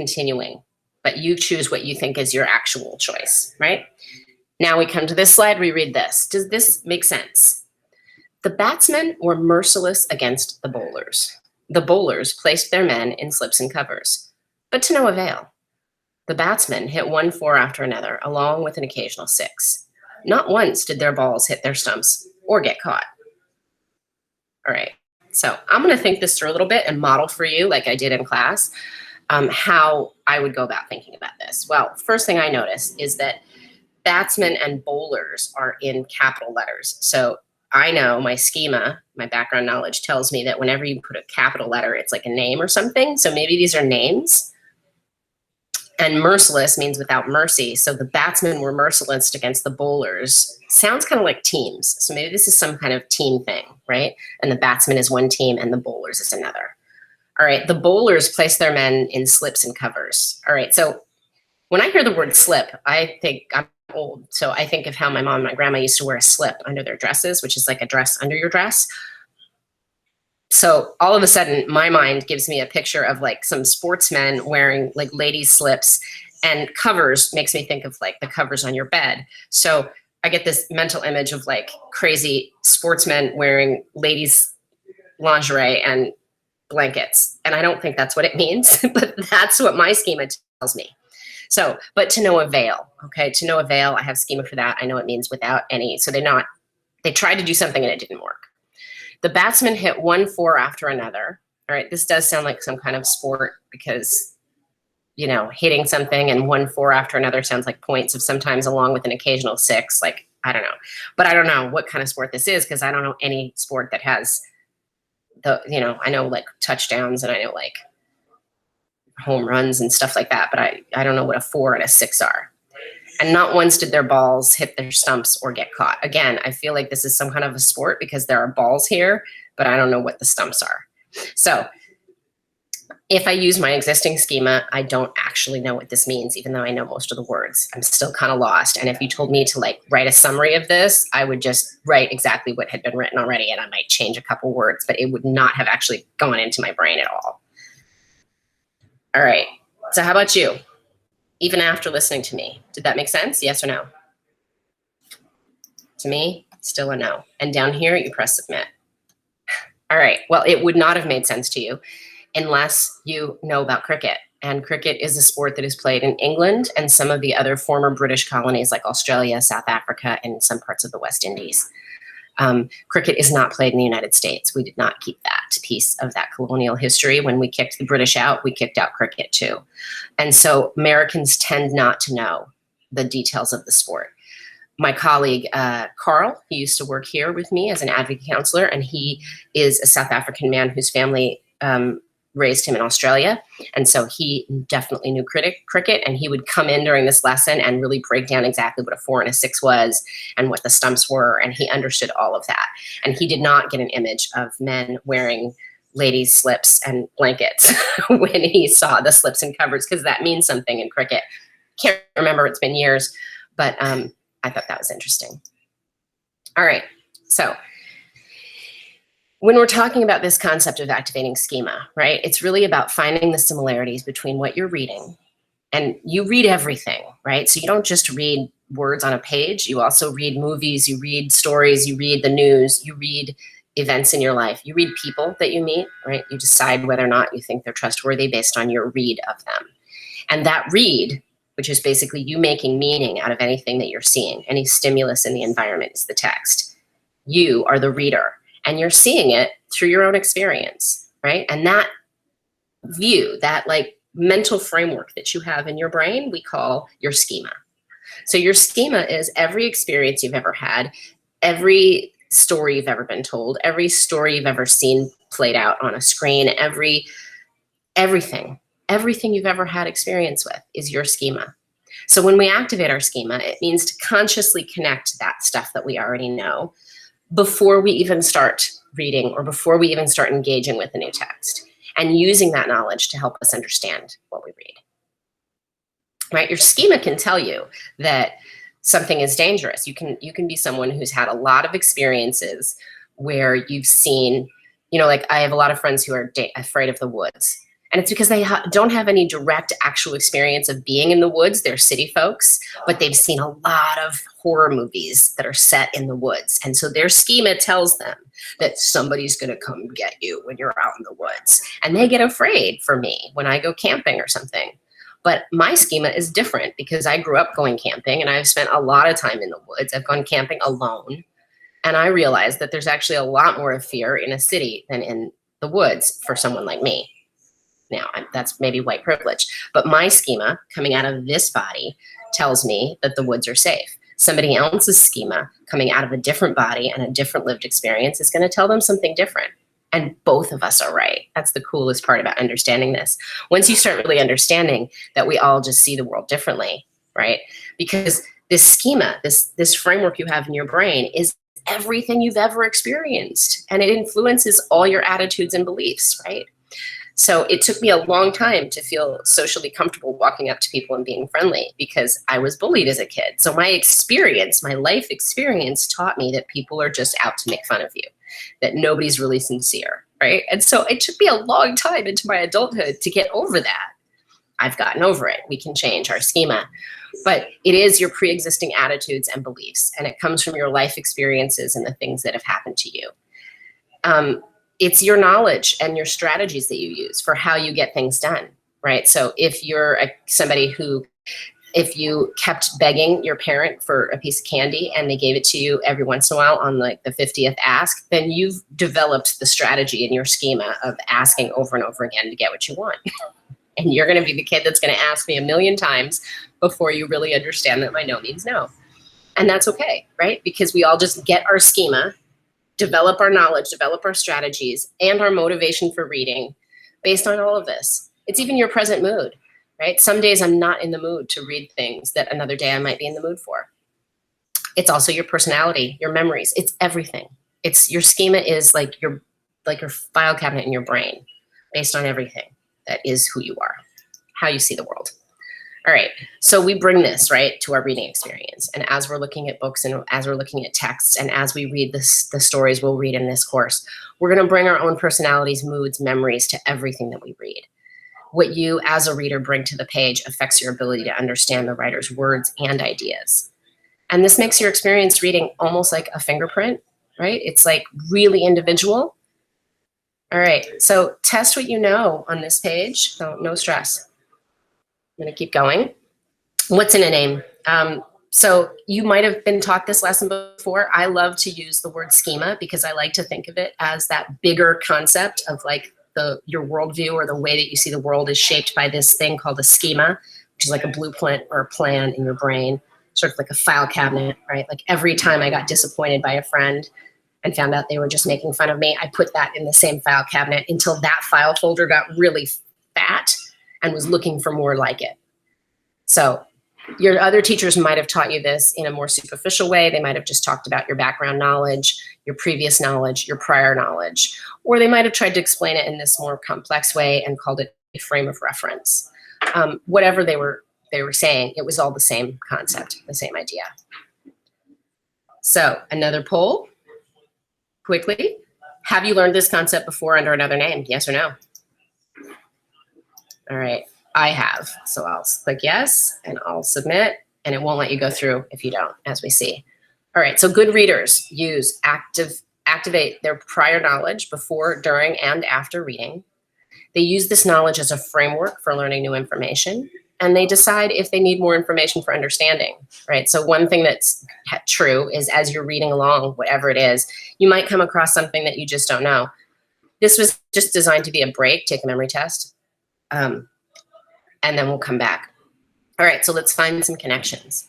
continuing, but you choose what you think is your actual choice, right? Now we come to this slide, we read this. Does this make sense? The batsmen were merciless against the bowlers. The bowlers placed their men in slips and covers, but to no avail. The batsmen hit 1 4 after another, along with an occasional 6. Not once did their balls hit their stumps or get caught. All right, so I'm going to think this through a little bit and model for you, like I did in class, how I would go about thinking about this. Well, first thing I notice is that batsmen and bowlers are in capital letters. So I know my schema, my background knowledge tells me that whenever you put a capital letter, it's like a name or something. So maybe these are names. And merciless means without mercy. So the batsmen were merciless against the bowlers. Sounds kind of like teams. So maybe this is some kind of team thing, right? And the batsman is one team and the bowlers is another. All right, the bowlers place their men in slips and covers. All right, so when I hear the word slip, I think I'm old. So I think of how my mom and my grandma used to wear a slip under their dresses, which is like a dress under your dress. So all of a sudden, my mind gives me a picture of like some sportsmen wearing like ladies' slips, and covers makes me think of like the covers on your bed. So I get this mental image of like crazy sportsmen wearing ladies' lingerie and blankets. And I don't think that's what it means, but that's what my schema tells me. So, but to no avail, okay? To no avail, I have schema for that. I know it means without any, so they tried to do something and it didn't work. The batsman hit 1 4 after another. All right, this does sound like some kind of sport because, you know, hitting something and 1 4 after another sounds like points of sometimes along with an occasional 6. Like, I don't know. But I don't know what kind of sport this is because I don't know any sport that has the, you know, I know like touchdowns and I know like home runs and stuff like that, but I don't know what a 4 and a 6 are. And not once did their balls hit their stumps or get caught. Again, I feel like this is some kind of a sport because there are balls here, but I don't know what the stumps are. So if I use my existing schema, I don't actually know what this means, even though I know most of the words. I'm still kind of lost. And if you told me to like write a summary of this, I would just write exactly what had been written already, and I might change a couple words, but it would not have actually gone into my brain at all. All right, so how about you? Even after listening to me, did that make sense? Yes or no? To me, still a no. And down here, you press submit. All right, well, it would not have made sense to you unless you know about cricket. And cricket is a sport that is played in England and some of the other former British colonies like Australia, South Africa, and some parts of the West Indies. Cricket is not played in the United States. We did not keep that piece of that colonial history. When we kicked the British out, we kicked out cricket too. And so Americans tend not to know the details of the sport. My colleague, Carl, he used to work here with me as an advocate counselor, and he is a South African man whose family raised him in Australia. And so he definitely knew cricket, and he would come in during this lesson and really break down exactly what a 4 and a 6 was and what the stumps were, and he understood all of that. And he did not get an image of men wearing ladies' slips and blankets when he saw the slips and covers, because that means something in cricket. Can't remember, it's been years, but I thought that was interesting. All right, so when we're talking about this concept of activating schema, right, it's really about finding the similarities between what you're reading, and you read everything, right? So you don't just read words on a page, you also read movies, you read stories, you read the news, you read events in your life, you read people that you meet, right? You decide whether or not you think they're trustworthy based on your read of them. And that read, which is basically you making meaning out of anything that you're seeing, any stimulus in the environment is the text. You are the reader. And you're seeing it through your own experience, right? And that view, that like mental framework that you have in your brain, we call your schema. So your schema is every experience you've ever had, every story you've ever been told, every story you've ever seen played out on a screen, everything you've ever had experience with is your schema. So when we activate our schema, it means to consciously connect that stuff that we already know before we even start reading or before we even start engaging with a new text, and using that knowledge to help us understand what we read. Right? Your schema can tell you that something is dangerous. You can be someone who's had a lot of experiences where you've seen, you know, like I have a lot of friends who are afraid of the woods. And it's because they don't have any direct actual experience of being in the woods. They're city folks, but they've seen a lot of horror movies that are set in the woods. And so their schema tells them that somebody's going to come get you when you're out in the woods. And they get afraid for me when I go camping or something. But my schema is different because I grew up going camping and I've spent a lot of time in the woods. I've gone camping alone. And I realized that there's actually a lot more of fear in a city than in the woods for someone like me. Now, that's maybe white privilege, but my schema coming out of this body tells me that the woods are safe. Somebody else's schema coming out of a different body and a different lived experience is going to tell them something different. And both of us are right. That's the coolest part about understanding this. Once you start really understanding that we all just see the world differently, right? Because this schema, this framework you have in your brain is everything you've ever experienced, and it influences all your attitudes and beliefs, right? So it took me a long time to feel socially comfortable walking up to people and being friendly because I was bullied as a kid. So my experience, my life experience taught me that people are just out to make fun of you, that nobody's really sincere, right? And so it took me a long time into my adulthood to get over that. I've gotten over it. We can change our schema. But it is your pre-existing attitudes and beliefs, and it comes from your life experiences and the things that have happened to you. It's your knowledge and your strategies that you use for how you get things done, right? So if you're somebody who, if you kept begging your parent for a piece of candy and they gave it to you every once in a while on like the 50th ask, then you've developed the strategy in your schema of asking over and over again to get what you want. And you're going to be the kid that's going to ask me a million times before you really understand that my no means no. And that's okay, right? Because we all just get our schema, develop our knowledge, develop our strategies, and our motivation for reading based on all of this. It's even your present mood, right? Some days I'm not in the mood to read things that another day I might be in the mood for. It's also your personality, your memories. It's everything. It's your schema is like your file cabinet in your brain based on everything that is who you are, how you see the world. All right, so we bring this, right, to our reading experience. And as we're looking at books and as we're looking at texts and as we read the stories we'll read in this course, we're going to bring our own personalities, moods, memories to everything that we read. What you as a reader bring to the page affects your ability to understand the writer's words and ideas. And this makes your experience reading almost like a fingerprint, right? It's like really individual. All right, so test what you know on this page, so no stress. I'm going to keep going. What's in a name? So you might have been taught this lesson before. I love to use the word schema because I like to think of it as that bigger concept of like your worldview or the way that you see the world is shaped by this thing called a schema, which is like a blueprint or a plan in your brain, sort of like a file cabinet, right? Like every time I got disappointed by a friend and found out they were just making fun of me, I put that in the same file cabinet until that file folder got really fat and was looking for more like it. So your other teachers might have taught you this in a more superficial way. They might have just talked about your background knowledge, your previous knowledge, your prior knowledge, or they might have tried to explain it in this more complex way and called it a frame of reference. Whatever they were saying, it was all the same concept, the same idea. So another poll, quickly. Have you learned this concept before under another name? Yes or no? All right, I have. So I'll click yes and I'll submit, and it won't let you go through if you don't, as we see. All right, so good readers activate their prior knowledge before, during, and after reading. They use this knowledge as a framework for learning new information, and they decide if they need more information for understanding, right? So one thing that's true is as you're reading along, whatever it is, you might come across something that you just don't know. This was just designed to be a break, take a memory test. And then we'll come back. All right, so let's find some connections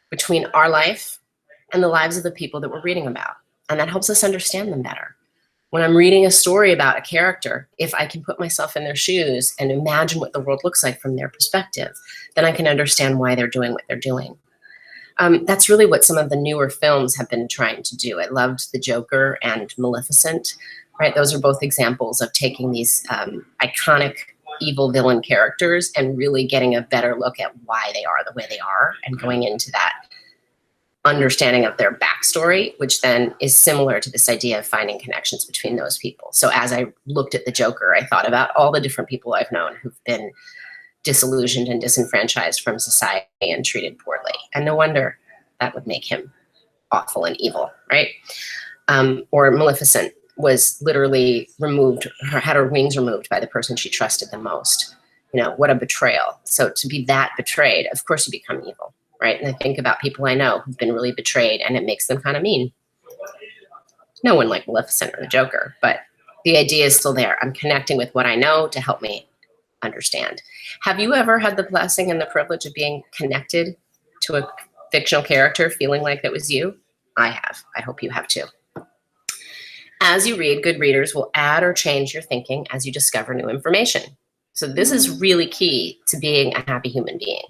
between our life and the lives of the people that we're reading about. And that helps us understand them better. When I'm reading a story about a character, if I can put myself in their shoes and imagine what the world looks like from their perspective, then I can understand why they're doing what they're doing. That's really what some of the newer films have been trying to do. I loved The Joker and Maleficent, right? Those are both examples of taking these iconic evil villain characters and really getting a better look at why they are the way they are and going into that understanding of their backstory, which then is similar to this idea of finding connections between those people. So as I looked at the Joker, I thought about all the different people I've known who've been disillusioned and disenfranchised from society and treated poorly. And no wonder that would make him awful and evil, right? Or Maleficent was literally removed, had her wings removed by the person she trusted the most. You know, what a betrayal. So to be that betrayed, of course you become evil, right? And I think about people I know who've been really betrayed and it makes them kind of mean. No one like Maleficent or the Joker, but the idea is still there. I'm connecting with what I know to help me understand. Have you ever had the blessing and the privilege of being connected to a fictional character, feeling like that was you? I have. I hope you have too. As you read, good readers will add or change your thinking as you discover new information. So this is really key to being a happy human being.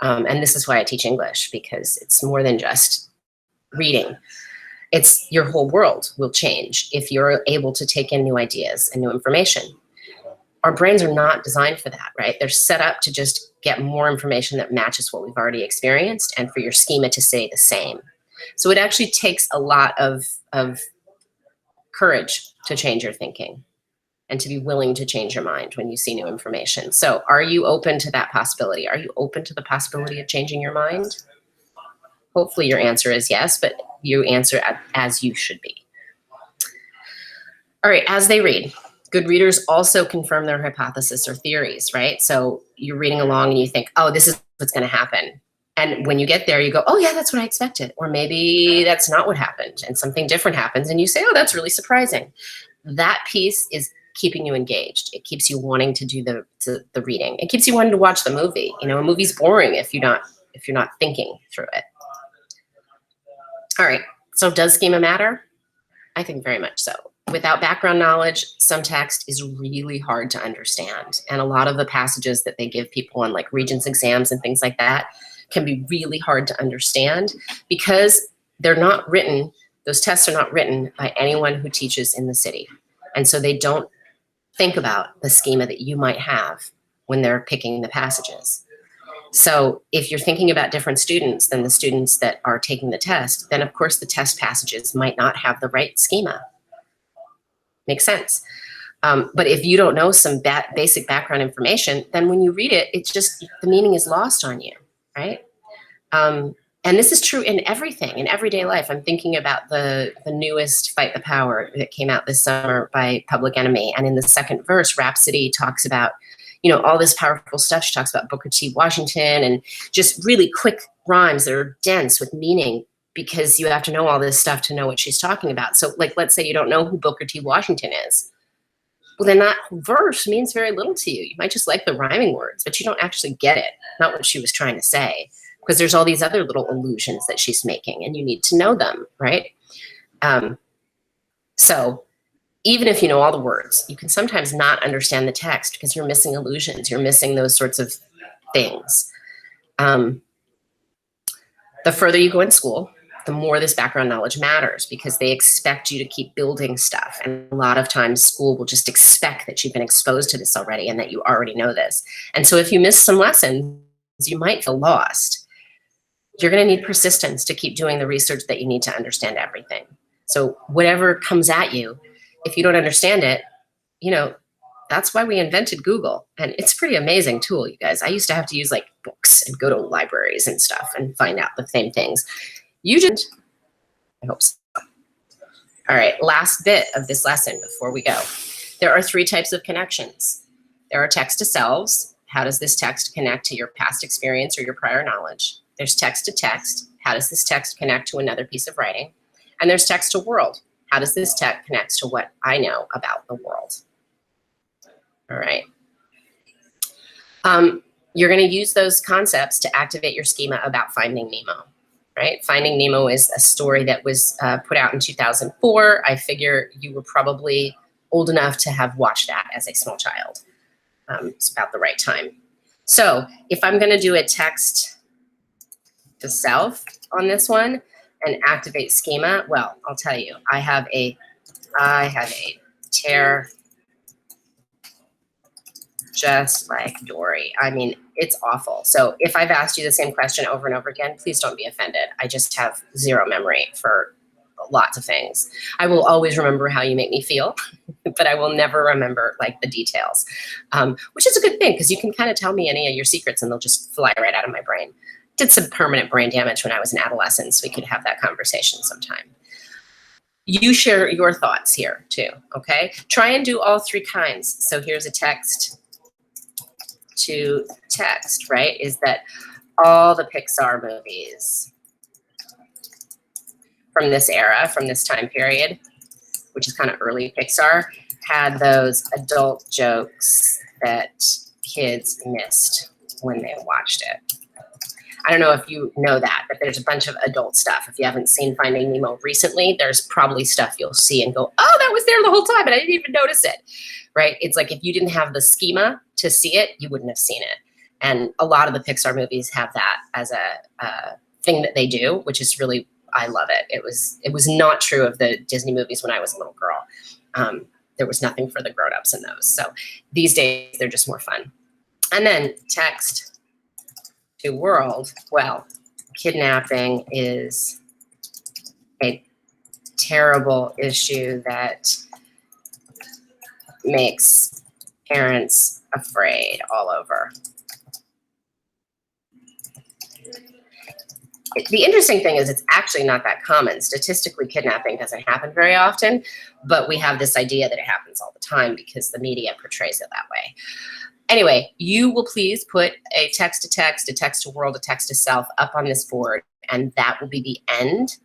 And this is why I teach English, because it's more than just reading. It's your whole world will change if you're able to take in new ideas and new information. Our brains are not designed for that, right? They're set up to just get more information that matches what we've already experienced and for your schema to stay the same. So it actually takes a lot of courage to change your thinking and to be willing to change your mind when you see new information. So are you open to that possibility? Are you open to the possibility of changing your mind? Hopefully your answer is yes, but you answer as you should be. All right, as they read, good readers also confirm their hypothesis or theories, right? So you're reading along and you think, oh, this is what's going to happen. And when you get there, you go, oh, yeah, that's what I expected. Or maybe that's not what happened and something different happens. And you say, oh, that's really surprising. That piece is keeping you engaged. It keeps you wanting to do the reading. It keeps you wanting to watch the movie. You know, a movie's boring if you're not thinking through it. All right, so does schema matter? I think very much so. Without background knowledge, some text is really hard to understand. And a lot of the passages that they give people on like Regents exams and things like that can be really hard to understand because they're not written, those tests are not written by anyone who teaches in the city. And so they don't think about the schema that you might have when they're picking the passages. So if you're thinking about different students than the students that are taking the test, then of course the test passages might not have the right schema. Makes sense. But if you don't know some basic background information, then when you read it, it's just, the meaning is lost on you, right? And this is true in everything, in everyday life. I'm thinking about the newest Fight the Power that came out this summer by Public Enemy. And in the second verse, Rhapsody talks about, you know, all this powerful stuff. She talks about Booker T. Washington and just really quick rhymes that are dense with meaning because you have to know all this stuff to know what she's talking about. So like, let's say you don't know who Booker T. Washington is. Well, then that verse means very little to you. You might just like the rhyming words, but you don't actually get it, not what she was trying to say, because there's all these other little allusions that she's making and you need to know them, right? So even if you know all the words, you can sometimes not understand the text because you're missing allusions. You're missing those sorts of things. The further you go in school, the more this background knowledge matters because they expect you to keep building stuff. And a lot of times school will just expect that you've been exposed to this already and that you already know this. And so if you miss some lessons, you might feel lost. You're going to need persistence to keep doing the research that you need to understand everything. So whatever comes at you, if you don't understand it, you know, that's why we invented Google. And it's a pretty amazing tool, you guys. I used to have to use like books and go to libraries and stuff and find out the same things. You just, I hope so. All right, last bit of this lesson before we go. There are 3 types of connections. There are text to selves. How does this text connect to your past experience or your prior knowledge? There's text to text. How does this text connect to another piece of writing? And there's text to world. How does this text connect to what I know about the world? All right. You're going to use those concepts to activate your schema about Finding Nemo. Right? Finding Nemo is a story that was put out in 2004. I figure you were probably old enough to have watched that as a small child. It's about the right time. So if I'm going to do a text to self on this one and activate schema, well, I'll tell you, I have a tear just like Dory. I mean, It's awful. So if I've asked you the same question over and over again, please don't be offended. I just have zero memory for lots of things. I will always remember how you make me feel, but I will never remember like the details, which is a good thing because you can kind of tell me any of your secrets and they'll just fly right out of my brain. Did some permanent brain damage when I was an adolescent, so we could have that conversation sometime. You share your thoughts here too, okay? Try and do all three kinds. So here's a text to text, right? Is that all the Pixar movies from this era, from this time period, which is kind of early Pixar, had those adult jokes that kids missed when they watched it. I don't know if you know that, but there's a bunch of adult stuff. If you haven't seen Finding Nemo recently, there's probably stuff you'll see and go, oh, that was there the whole time and I didn't even notice it, right? It's like if you didn't have the schema to see it, you wouldn't have seen it. And a lot of the Pixar movies have that as a thing that they do, which is really, I love it. It was not true of the Disney movies when I was a little girl. There was nothing for the grown-ups in those. So these days, they're just more fun. And then text to world. Well, kidnapping is a terrible issue that makes parents afraid all over. The interesting thing is it's actually not that common. Statistically, kidnapping doesn't happen very often, but we have this idea that it happens all the time because the media portrays it that way. Anyway, you will please put a text to text, a text to world, a text to self up on this board, and that will be the end